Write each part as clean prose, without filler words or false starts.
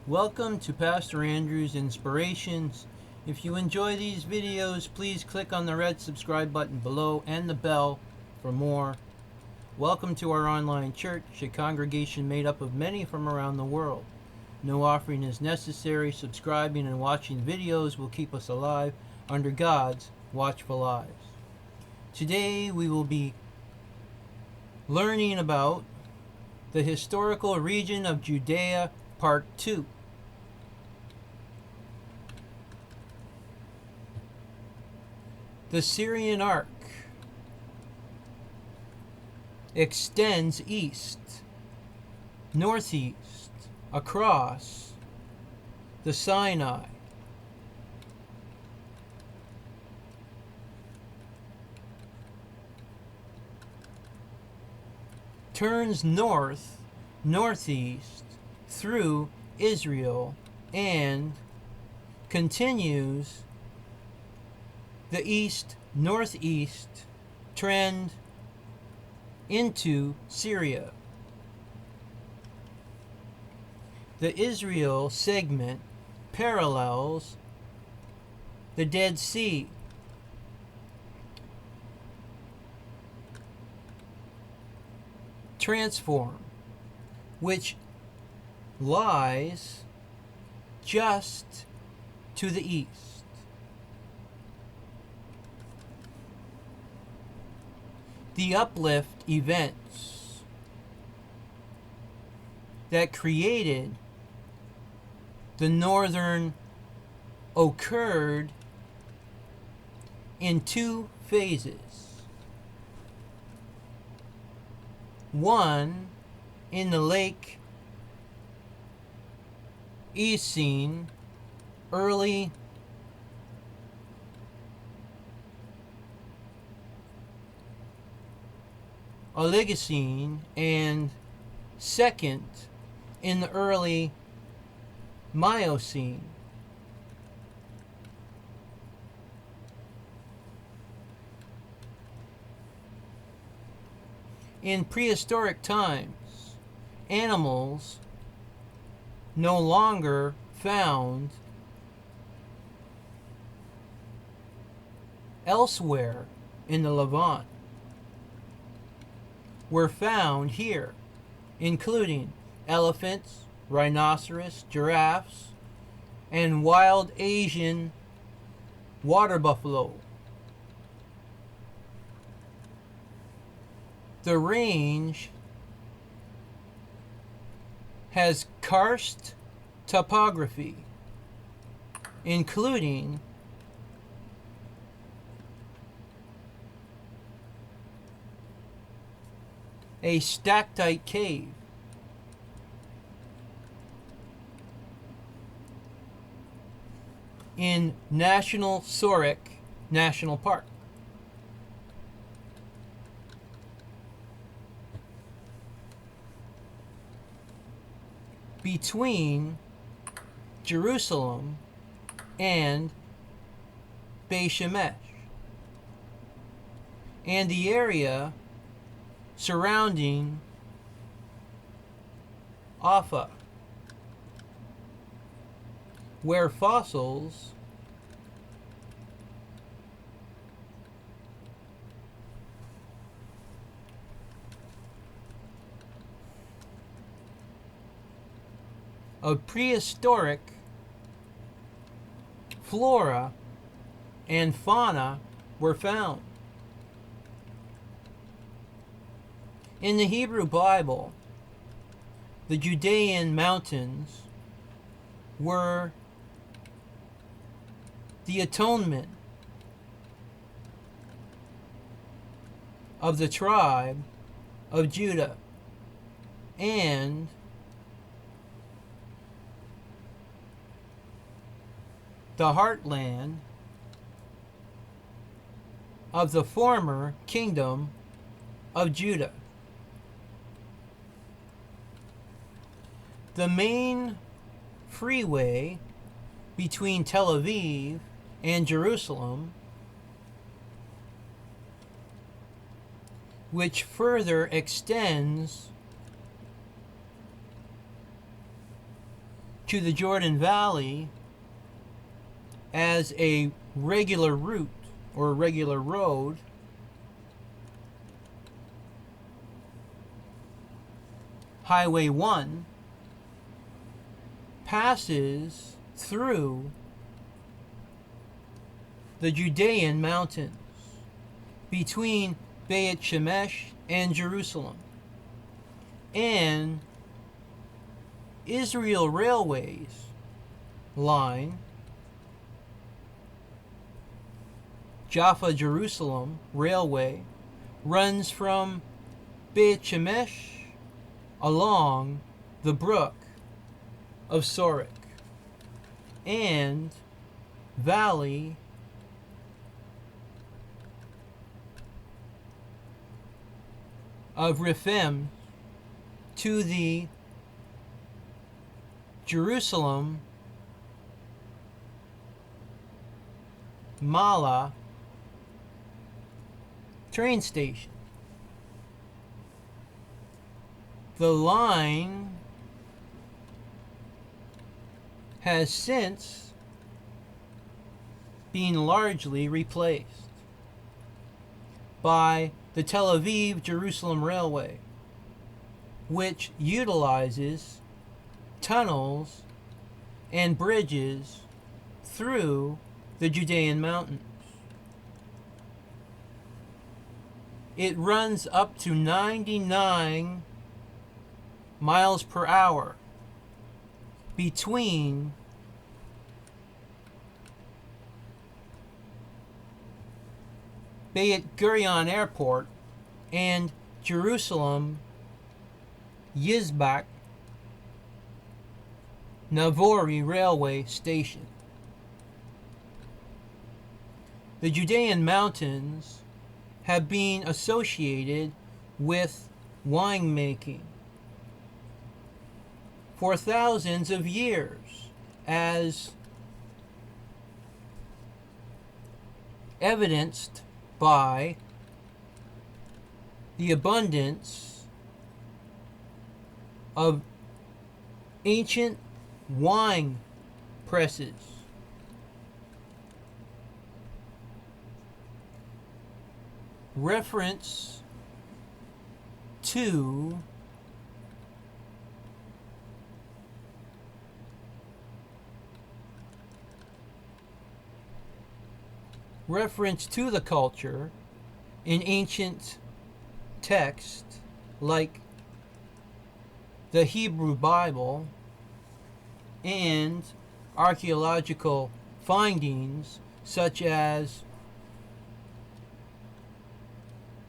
Welcome to Pastor Andrew's Inspirations. If you enjoy these videos, please click on the red subscribe button below and the bell for more. Welcome to our online church, a congregation made up of many from around the world. No offering is necessary. Subscribing and watching videos will keep us alive under God's watchful eyes. Today we will be learning about the Historical Region of Judea, Part 2. The Syrian Arc extends east, northeast, across the Sinai. Turns north, northeast through Israel and continues the east-northeast trend into Syria. The Israel segment parallels the Dead Sea. Transform, which lies just to the east. The uplift events that created the northern occurred in two phases. One in the Late Eocene-Early Oligocene, and second in the Early Miocene. In prehistoric times, animals no longer found elsewhere in the Levant were found here, including elephants, rhinoceroses, giraffes, and wild Asian water buffalo. The range has karst topography, including a stactite cave, in National Syrian National Park. Between Jerusalem and Beit Shemesh, and the area surrounding Alpha, where fossils of prehistoric flora and fauna were found. In the Hebrew Bible, the Judean mountains were the atonement of the tribe of Judah and the heartland of the former kingdom of Judah. The main freeway between Tel Aviv and Jerusalem, which further extends to the Jordan Valley as a regular route or a regular road, Highway 1 passes through the Judean mountains between Beit Shemesh and Jerusalem, and Israel Railways line, Jaffa Jerusalem Railway, runs from Beit Shemesh along the brook of Sorek and valley of Rephem to the Jerusalem Mala train station. The line has since been largely replaced by the Tel Aviv-Jerusalem Railway, which utilizes tunnels and bridges through the Judean mountains. It runs up to 99 miles per hour between Beit Gurion Airport and Jerusalem Yizbak Navori Railway Station. The Judean mountains have been associated with winemaking for thousands of years, as evidenced by the abundance of ancient wine presses. Reference to the culture in ancient text like the Hebrew Bible and archaeological findings such as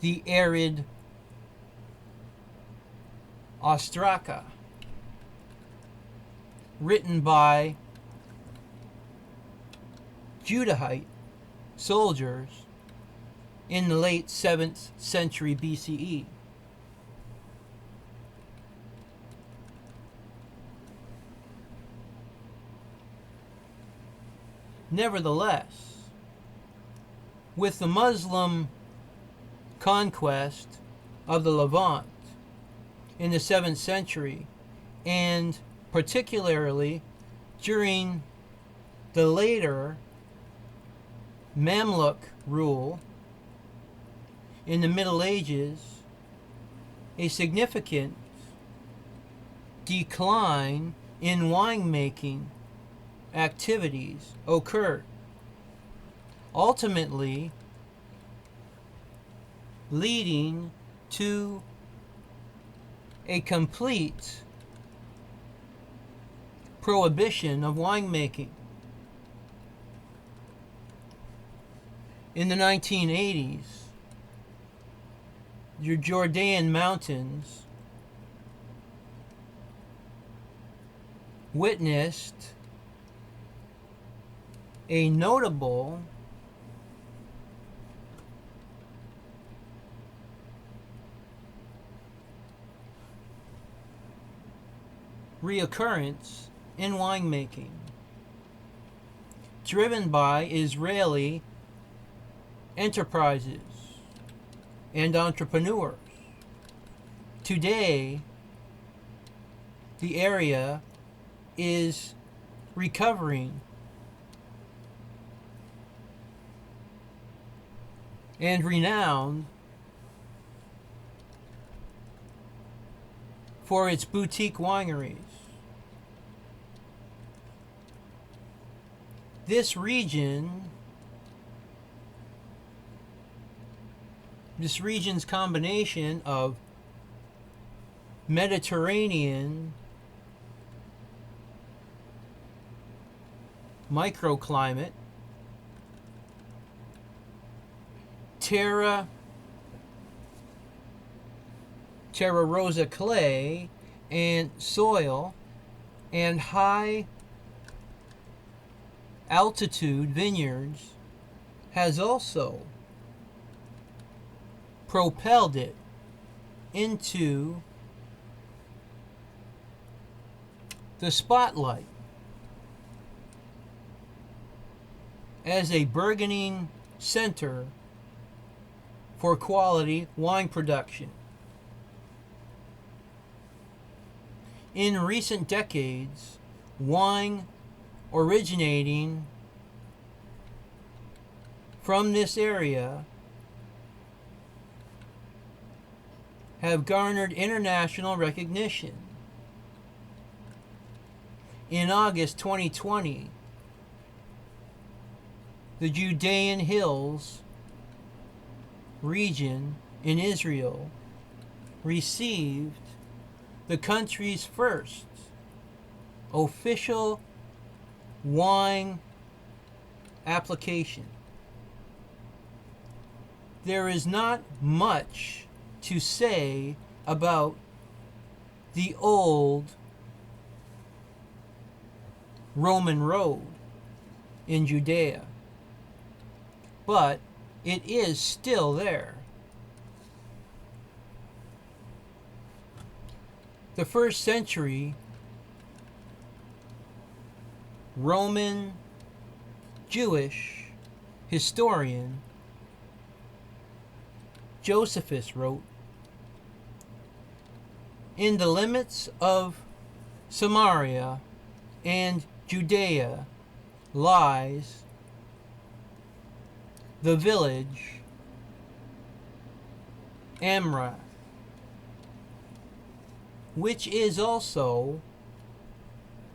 the arid ostraka written by Judahite soldiers in the late 7th century BCE. Nevertheless, with the Muslim conquest of the Levant in the 7th century, and particularly during the later Mamluk rule in the Middle Ages, a significant decline in winemaking activities occurred, ultimately leading to a complete prohibition of winemaking. In the 1980s, the Judean mountains witnessed a notable reoccurrence in winemaking, driven by Israeli enterprises and entrepreneurs. Today, the area is recovering and renowned for its boutique wineries. This region's combination of Mediterranean microclimate, terra rosa clay and soil, and high altitude vineyards has also propelled it into the spotlight as a burgeoning center for quality wine production. In recent decades, wine originating from this area have garnered international recognition. In August 2020, the Judean Hills region in Israel received the country's first official wine application. There is not much to say about the old Roman road in Judea, but it is still there. The first century Roman Jewish historian Josephus wrote, "In the limits of Samaria and Judea lies the village Marat, which is also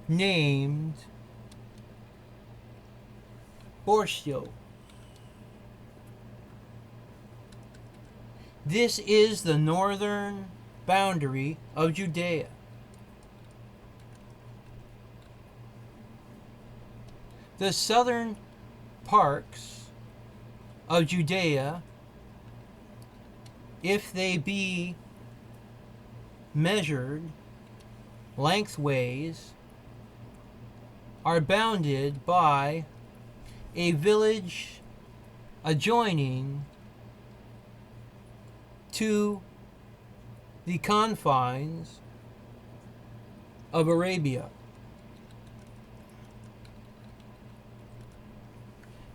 named Borshio. This is the northern boundary of Judea. The southern parts of Judea, if they be measured lengthways, are bounded by a village adjoining to the confines of Arabia.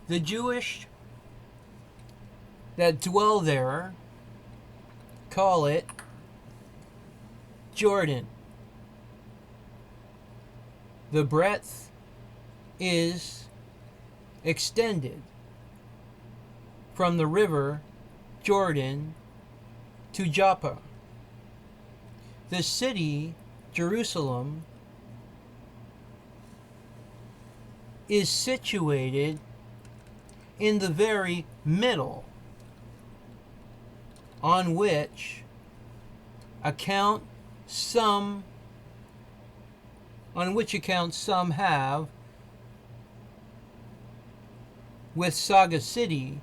The Jewish that dwell there call it Jordan. The breadth is extended from the river Jordan to Joppa. The city, Jerusalem, is situated in the very middle, on which account some have with Saga City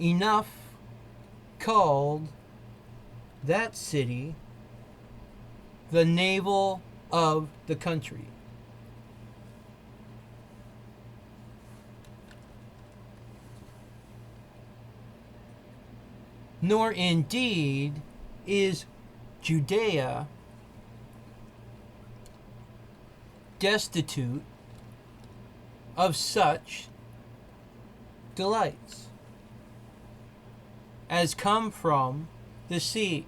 enough called that city the navel of the country. Nor indeed is Judea destitute of such delights as come from the sea,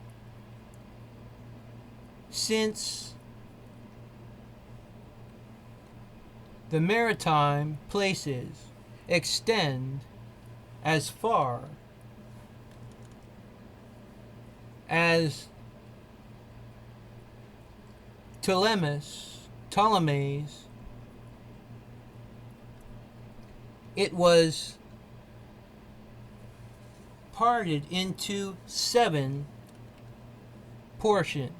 since the maritime places extend as far as Ptolemy's. It was parted into 7 portions,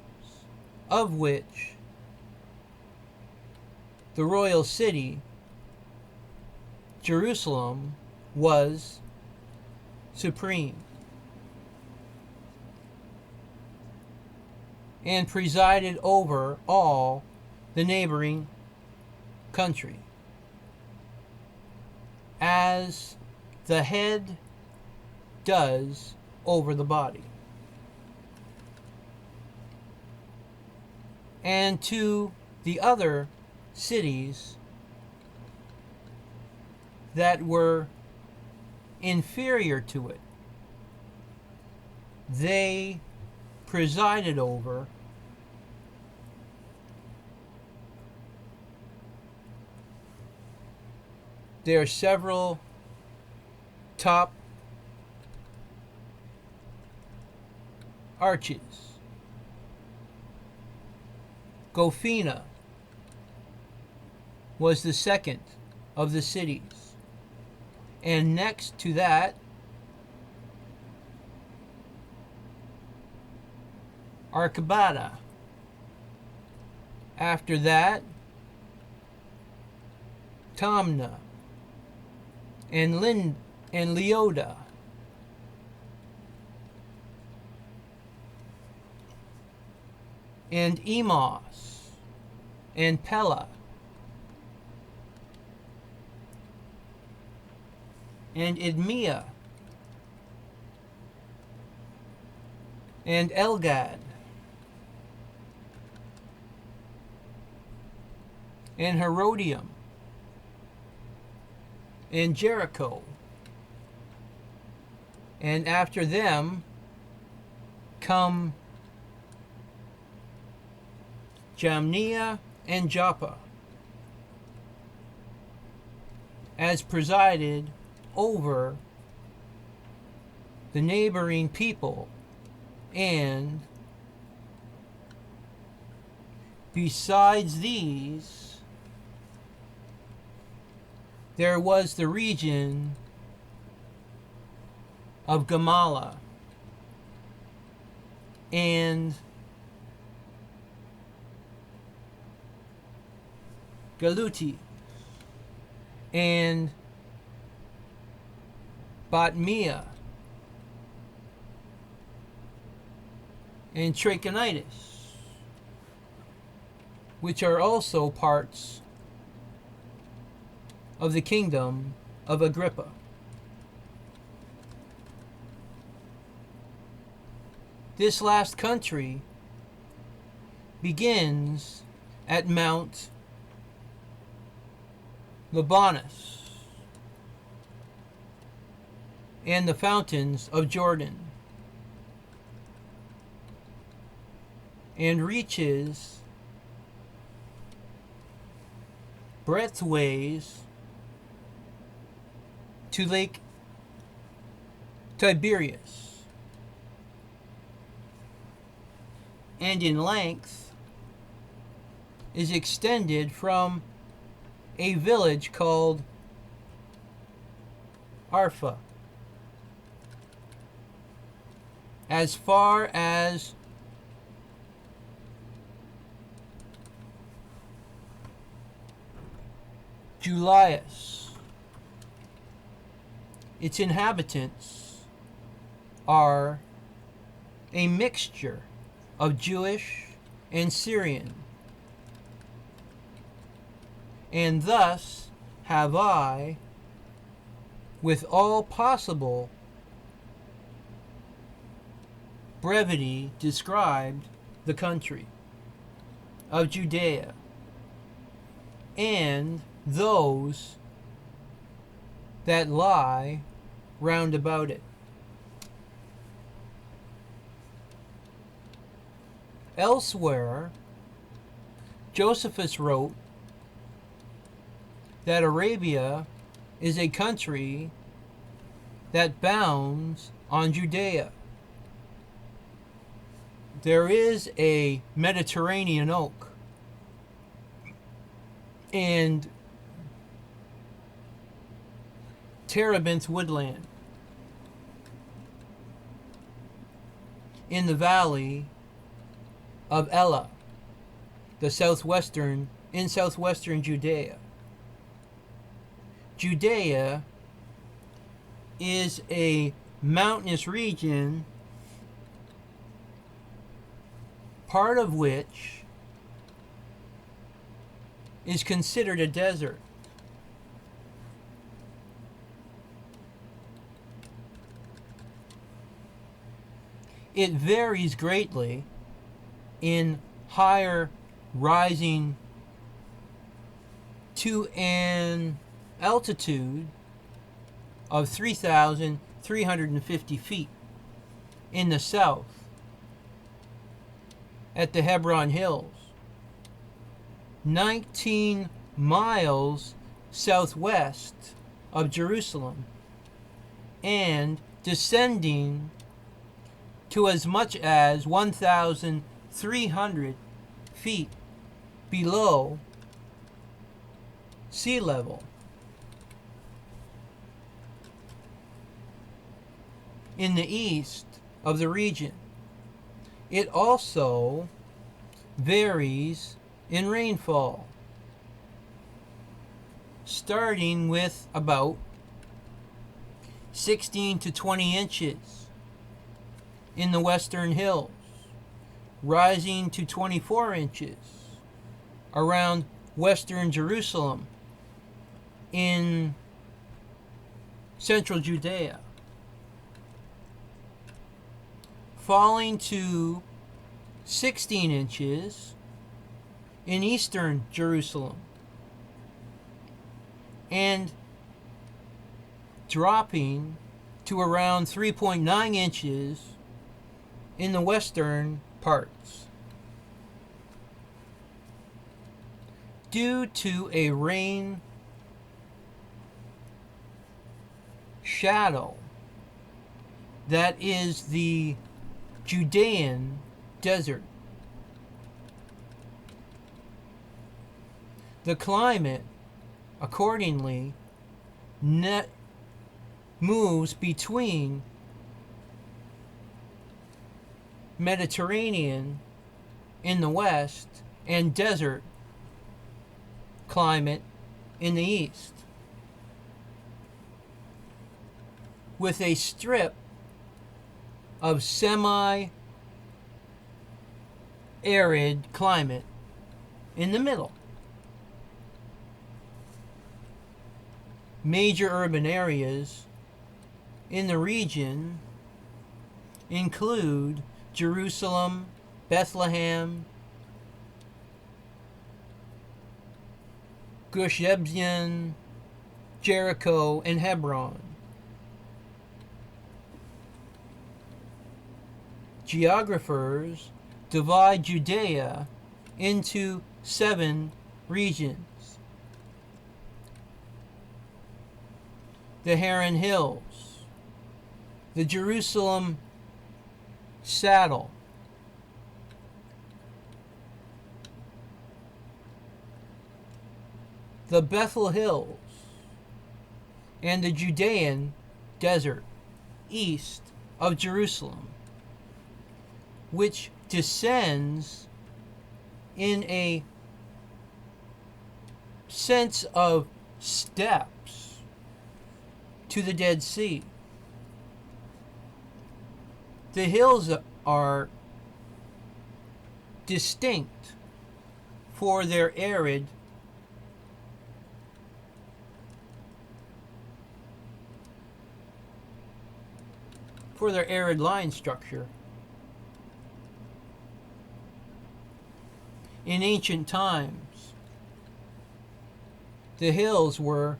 of which the royal city, Jerusalem, was supreme and presided over all the neighboring country, as the head does over the body. And to the other cities that were inferior to it, they presided over their several top arches. Gophina was the second of the cities, and next to that, Arcabada. After that, Tamna and Leoda. And Emos and Pella and Idmea and Elgad and Herodium and Jericho, and after them come Jamnia and Joppa, as presided over the neighboring people, and besides these, there was the region of Gamala and Galuti and Batmia and Trachonitis, which are also parts of the kingdom of Agrippa. This last country begins at Mount Libanus and the fountains of Jordan, and reaches breadthways to Lake Tiberias, and in length is extended from a village called Arpha as far as Julius. Its inhabitants are a mixture of Jewish and Syrian, and thus have I, with all possible brevity, described the country of Judea and those that lie round about it. Elsewhere, Josephus wrote that Arabia is a country that bounds on Judea. There is a Mediterranean oak and terebinth woodland in the valley of Elah, in southwestern Judea. Judea is a mountainous region, part of which is considered a desert. It varies greatly in higher rising to an altitude of 3,350 feet in the south at the Hebron Hills, 19 miles southwest of Jerusalem, and descending to as much as 1,300 feet below sea level. In the east of the region, it also varies in rainfall, starting with about 16 to 20 inches in the western hills, rising to 24 inches around western Jerusalem in central Judea, falling to 16 inches in eastern Jerusalem, and dropping to around 3.9 inches in the western parts, due to a rain shadow that is the Judean desert. The climate, accordingly, moves between Mediterranean in the west and desert climate in the east, with a strip of semi-arid climate in the middle. Major urban areas in the region include Jerusalem, Bethlehem, Gush Ebzion, Jericho, and Hebron. Geographers divide Judea into 7 regions. The Haran Hills, the Jerusalem Saddle, the Bethel Hills, and the Judean desert east of Jerusalem, which descends in a sense of steps to the Dead Sea. The hills are distinct for their arid line structure. In ancient times, the hills were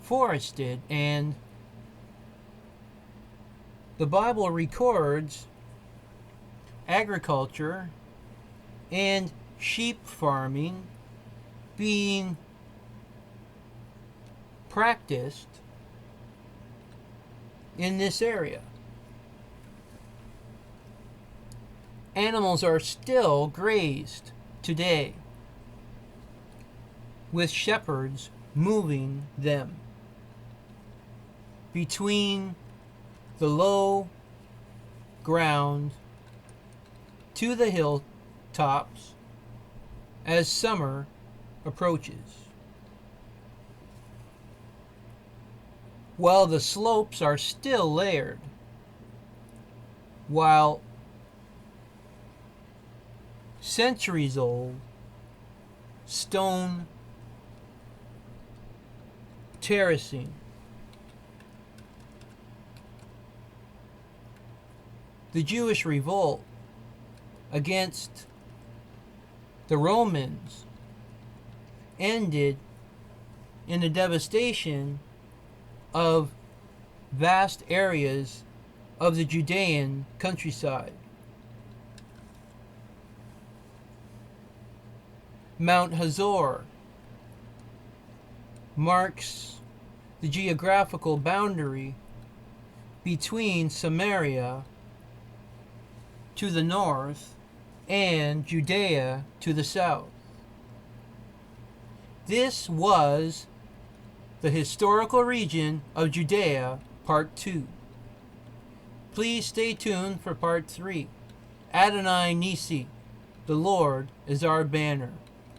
forested, and the Bible records agriculture and sheep farming being practiced in this area. Animals are still grazed today, with shepherds moving them between the low ground to the hilltops as summer approaches, while the slopes are still layered, while centuries-old stone terracing, the Jewish revolt against the Romans ended in the devastation of vast areas of the Judean countryside. Mount Hazor marks the geographical boundary between Samaria to the north and Judea to the south. This was the Historical Region of Judea, Part 2. Please stay tuned for Part 3. Adonai Nisi, the Lord is our banner.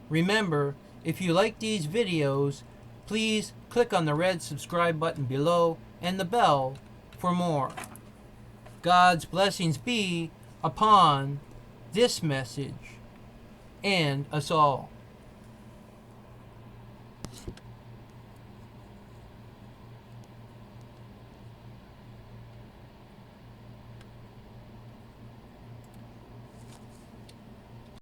Remember, if you like these videos, please click on the red subscribe button below and the bell for more. God's blessings be upon this message and us all.